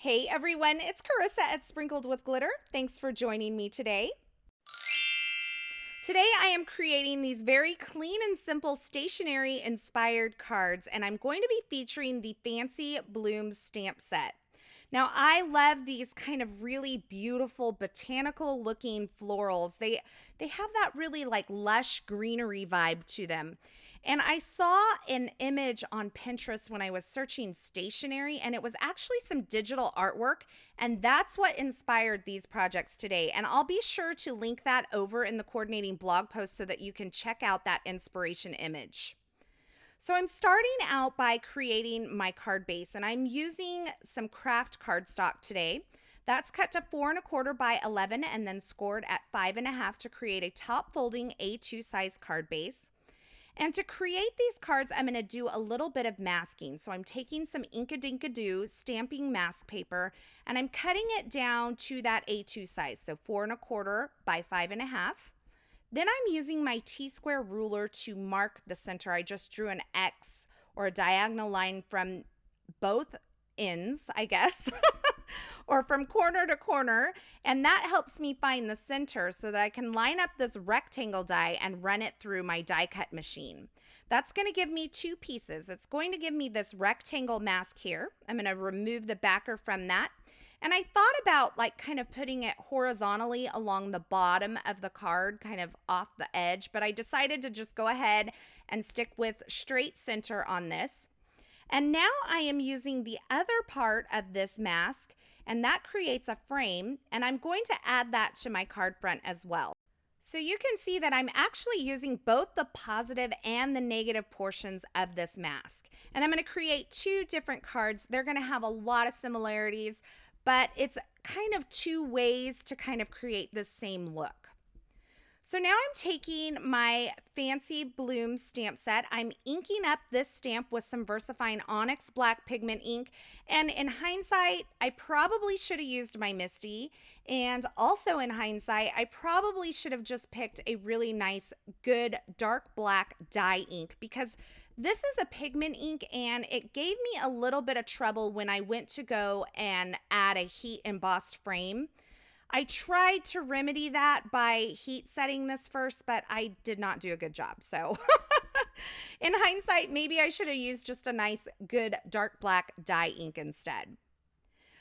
Hey everyone, it's Carissa at Sprinkled with Glitter. Thanks for joining me today. Today I am creating these very clean and simple stationery inspired cards, and I'm going to be featuring the Fancy Blooms stamp set. Now I love these kind of really beautiful botanical looking florals. They have that really like lush greenery vibe to them. And I saw an image on Pinterest when I was searching stationery, and it was actually some digital artwork, and that's what inspired these projects today. And I'll be sure to link that over in the coordinating blog post so that you can check out that inspiration image. So I'm starting out by creating my card base, and I'm using some craft cardstock today. That's cut to 4 1/4 by 11 and then scored at 5 1/2 to create a top folding A2 size card base. And to create these cards, I'm going to do a little bit of masking. So I'm taking some Inkadinkado stamping mask paper, and I'm cutting it down to that A2 size, so 4 1/4 by 5 1/2. Then I'm using my T-square ruler to mark the center. I just drew an X or a diagonal line from both ends, I guess, or from corner to corner, and that helps me find the center so that I can line up this rectangle die and run it through my die cut machine. That's going to give me 2 pieces. It's going to give me this rectangle mask here. I'm going to remove the backer from that. And I thought about like kind of putting it horizontally along the bottom of the card, kind of off the edge, but I decided to just go ahead and stick with straight center on this. And now I am using the other part of this mask, and that creates a frame, and I'm going to add that to my card front as well. So you can see that I'm actually using both the positive and the negative portions of this mask. And I'm going to create 2 different cards. They're going to have a lot of similarities, but it's kind of 2 ways to kind of create the same look. So now I'm taking my Fancy Bloom stamp set. I'm inking up this stamp with some VersaFine Onyx Black pigment ink. And in hindsight, I probably should have used my Misty. And also in hindsight, I probably should have just picked a really nice, good dark black dye ink, because this is a pigment ink and it gave me a little bit of trouble when I went to go and add a heat embossed frame. I tried to remedy that by heat setting this first, but I did not do a good job. So in hindsight, maybe I should have used just a nice, good dark black dye ink instead.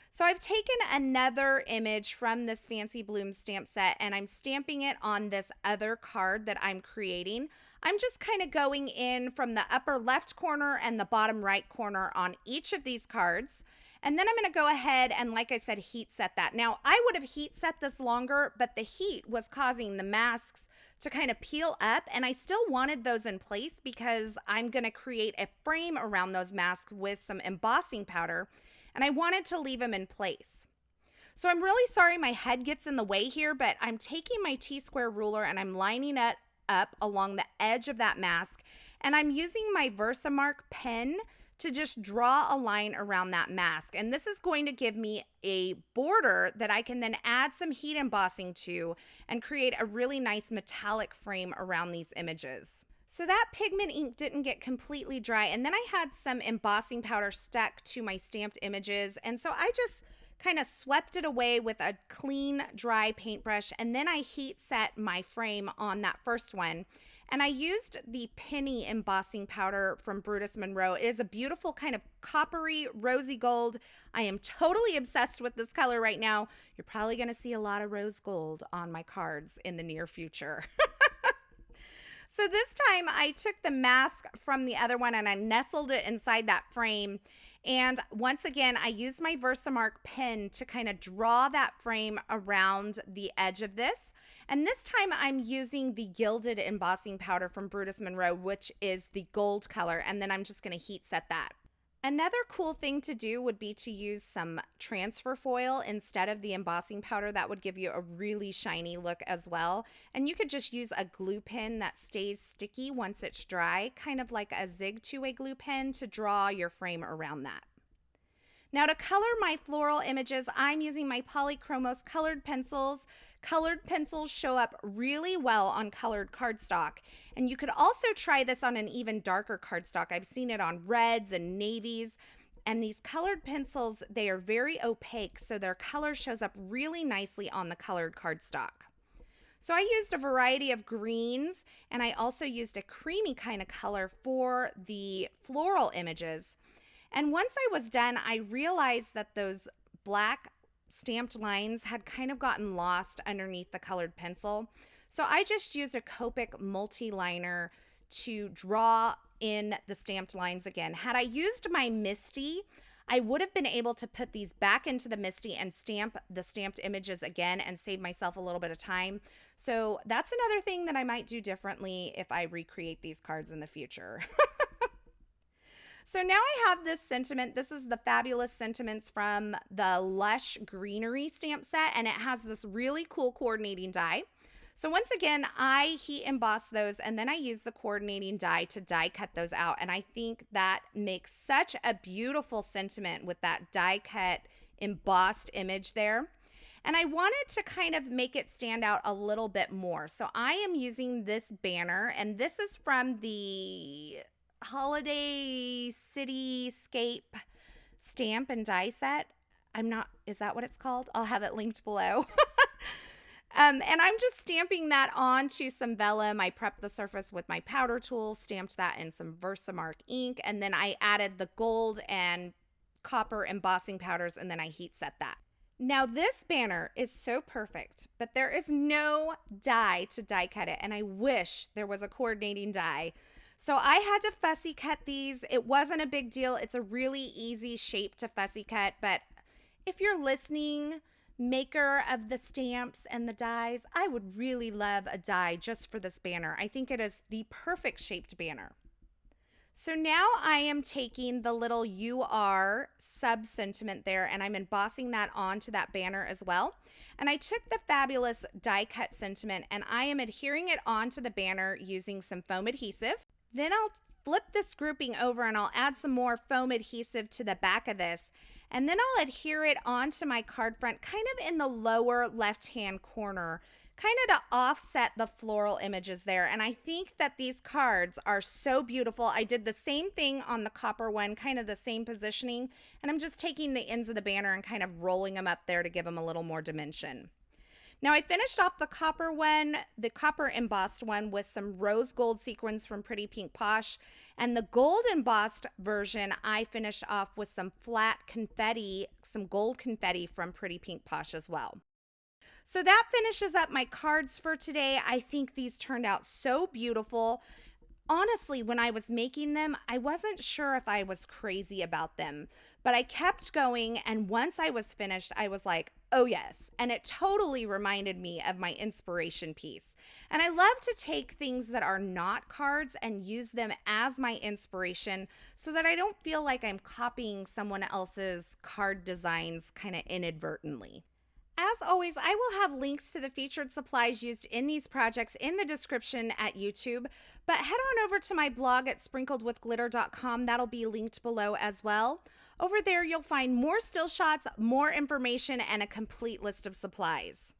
So I've taken another image from this Fancy Bloom stamp set, and I'm stamping it on this other card that I'm creating. I'm just kind of going in from the upper left corner and the bottom right corner on each of these cards. And then I'm going to go ahead and, like I said, heat set that. Now, I would have heat set this longer, but the heat was causing the masks to kind of peel up, and I still wanted those in place because I'm going to create a frame around those masks with some embossing powder, and I wanted to leave them in place. So I'm really sorry my head gets in the way here, but I'm taking my T-square ruler and I'm lining it up along the edge of that mask, and I'm using my VersaMark pen to just draw a line around that mask. And this is going to give me a border that I can then add some heat embossing to and create a really nice metallic frame around these images. So that pigment ink didn't get completely dry, and then I had some embossing powder stuck to my stamped images, and so I just kind of swept it away with a clean, dry paintbrush, and then I heat set my frame on that first one. And I used the penny embossing powder from Brutus Monroe. It is a beautiful kind of coppery, rosy gold. I am totally obsessed with this color right now. You're probably going to see a lot of rose gold on my cards in the near future. So this time I took the mask from the other one and I nestled it inside that frame. And once again, I used my VersaMark pen to kind of draw that frame around the edge of this. And this time I'm using the Gilded embossing powder from Brutus Monroe, which is the gold color. And then I'm just going to heat set that. Another cool thing to do would be to use some transfer foil instead of the embossing powder. That would give you a really shiny look as well. And you could just use a glue pen that stays sticky once it's dry, kind of like a Zig 2-way glue pen to draw your frame around that. Now to color my floral images, I'm using my Polychromos colored pencils. Colored pencils show up really well on colored cardstock. And you could also try this on an even darker cardstock. I've seen it on reds and navies. And these colored pencils, they are very opaque, so their color shows up really nicely on the colored cardstock. So I used a variety of greens, and I also used a creamy kind of color for the floral images. And once I was done, I realized that those black stamped lines had kind of gotten lost underneath the colored pencil. So I just used a Copic multi-liner to draw in the stamped lines again. Had I used my Misty, I would have been able to put these back into the Misty and stamp the stamped images again and save myself a little bit of time. So that's another thing that I might do differently if I recreate these cards in the future. So now I have this sentiment. This is the Fabulous Sentiments from the Lush Greenery stamp set, and it has this really cool coordinating die. So once again, I heat emboss those, and then I use the coordinating die to die cut those out. And I think that makes such a beautiful sentiment with that die cut embossed image there. And I wanted to kind of make it stand out a little bit more. So I am using this banner, and this is from the Holiday Cityscape stamp and die set. Is that what it's called? I'll have it linked below. And I'm just stamping that onto some vellum. I prepped the surface with my powder tool, stamped that in some VersaMark ink, and then I added the gold and copper embossing powders, and then I heat set that. Now this banner is so perfect, but there is no die to die cut it, and I wish there was a coordinating die. So I had to fussy cut these. It wasn't a big deal. It's a really easy shape to fussy cut, but if you're listening, maker of the stamps and the dies, I would really love a die just for this banner. I think it is the perfect shaped banner. So now I am taking the little UR sub sentiment there, and I'm embossing that onto that banner as well. And I took the Fabulous die cut sentiment, and I am adhering it onto the banner using some foam adhesive. Then I'll flip this grouping over and I'll add some more foam adhesive to the back of this. And then I'll adhere it onto my card front, kind of in the lower left-hand corner, kind of to offset the floral images there. And I think that these cards are so beautiful. I did the same thing on the copper one, kind of the same positioning. And I'm just taking the ends of the banner and kind of rolling them up there to give them a little more dimension. Now I finished off the copper one, the copper embossed one, with some rose gold sequins from Pretty Pink Posh. And the gold embossed version, I finished off with some flat confetti, some gold confetti from Pretty Pink Posh as well. So that finishes up my cards for today. I think these turned out so beautiful. Honestly, when I was making them, I wasn't sure if I was crazy about them, but I kept going, and once I was finished, I was like, oh yes. And it totally reminded me of my inspiration piece. And I love to take things that are not cards and use them as my inspiration so that I don't feel like I'm copying someone else's card designs kind of inadvertently. As always, I will have links to the featured supplies used in these projects in the description at YouTube, but head on over to my blog at sprinkledwithglitter.com. That'll be linked below as well. Over there, you'll find more still shots, more information, and a complete list of supplies.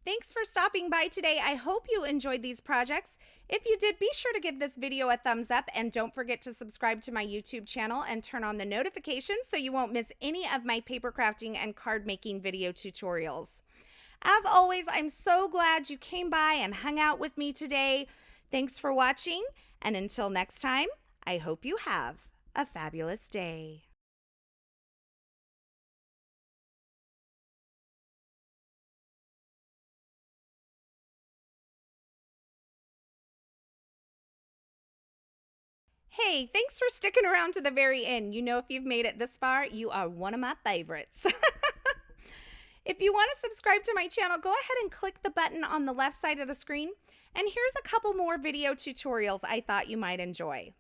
Thanks for stopping by today. I hope you enjoyed these projects. If you did, be sure to give this video a thumbs up, and don't forget to subscribe to my YouTube channel and turn on the notifications so you won't miss any of my paper crafting and card making video tutorials. As always, I'm so glad you came by and hung out with me today. Thanks for watching, and until next time, I hope you have a fabulous day. Hey, thanks for sticking around to the very end. You know, if you've made it this far, you are one of my favorites. If you want to subscribe to my channel, go ahead and click the button on the left side of the screen. And here's a couple more video tutorials I thought you might enjoy.